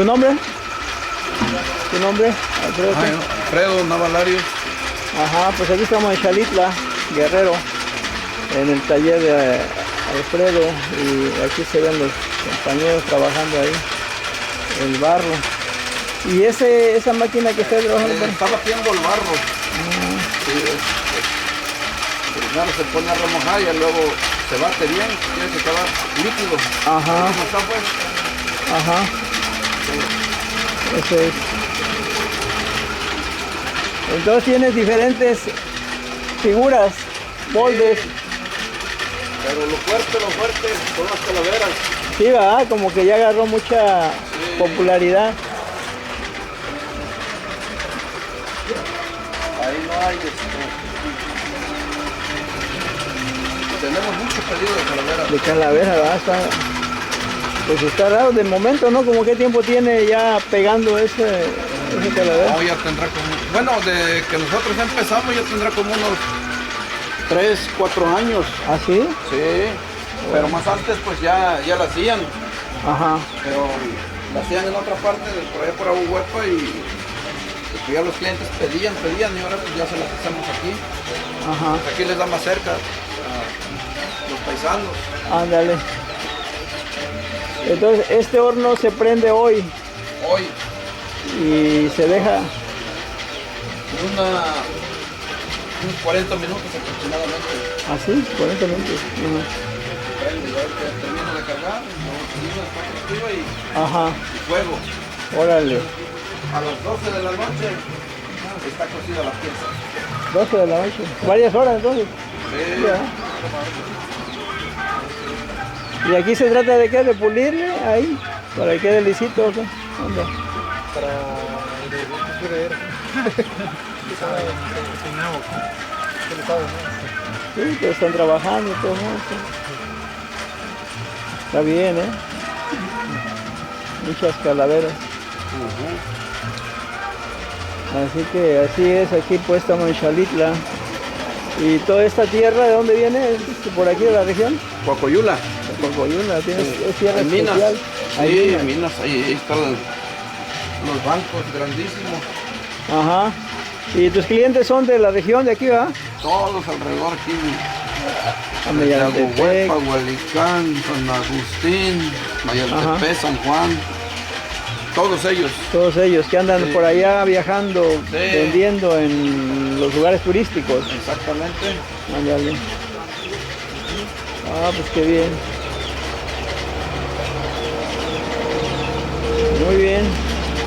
¿Su nombre? ¿Su nombre? Alfredo. Alfredo Navalarios. Ajá, pues aquí estamos en Xalitla, Guerrero, en el taller de Alfredo, y aquí se ven los compañeros trabajando ahí, el barro. ¿Y esa máquina que está trabajando? Está batiendo el barro. Sí, primero se pone a remojar y luego se bate bien, tiene que quedar líquido. Ajá. ¿Cómo está, pues? Ajá. Sí. Eso es. Entonces tienes diferentes figuras, moldes. Sí. Pero lo fuerte son las calaveras. Sí, ¿verdad? Como que ya agarró mucha popularidad. Ahí no hay tenemos mucho pedido de calaveras. De calavera, ¿verdad? Pues está raro de momento, ¿no? Como qué tiempo tiene ya pegando ese calavera. No, ya tendrá como... Bueno, de que nosotros empezamos ya tendrá como unos 3, 4 años. ¿Ah, sí? Sí, pero más antes pues ya la hacían. Ajá. Pero la hacían en otra parte, por allá por Ahuepa, y pues ya los clientes pedían y ahora pues ya se las hacemos aquí. Ajá. Pues aquí les da más cerca a los paisanos. Ándale. Entonces este horno se prende hoy Hoy, y se deja unos 40 minutos aproximadamente. así, 40 minutos. Prende, ya que termina de cargar, luego termina de estar activa Ajá. y fuego. Órale. A las 12 de la noche está cocida la pieza. 12 de la noche. Varias horas entonces. Sí. Ya. ¿Y aquí se trata de qué? ¿De pulirle ahí? ¿Para que quede lisito o qué? ¿Dónde? Para el de fregadera. Sí, pues están trabajando y todo eso. Está bien, ¿eh? Muchas calaveras. Así que así es, aquí pues estamos en Xalitla. ¿Y toda esta tierra de dónde viene? ¿Es por aquí de la región? Cocoyula. De Cocoyula, ¿tienes es tierra En minas. especial? Hay Sí, minas. en minas, ahí están los bancos grandísimos. Ajá. ¿Y tus clientes son de la región de aquí, va? Todos alrededor aquí. A Desde Mayaltepec. Ahuepa, Hualicán, San Agustín, Mayaltepec, San Juan. Todos ellos. Todos ellos que andan Sí. por allá viajando, Sí. vendiendo en los lugares turísticos. Exactamente. Ándale. Ah, pues qué bien. Muy bien.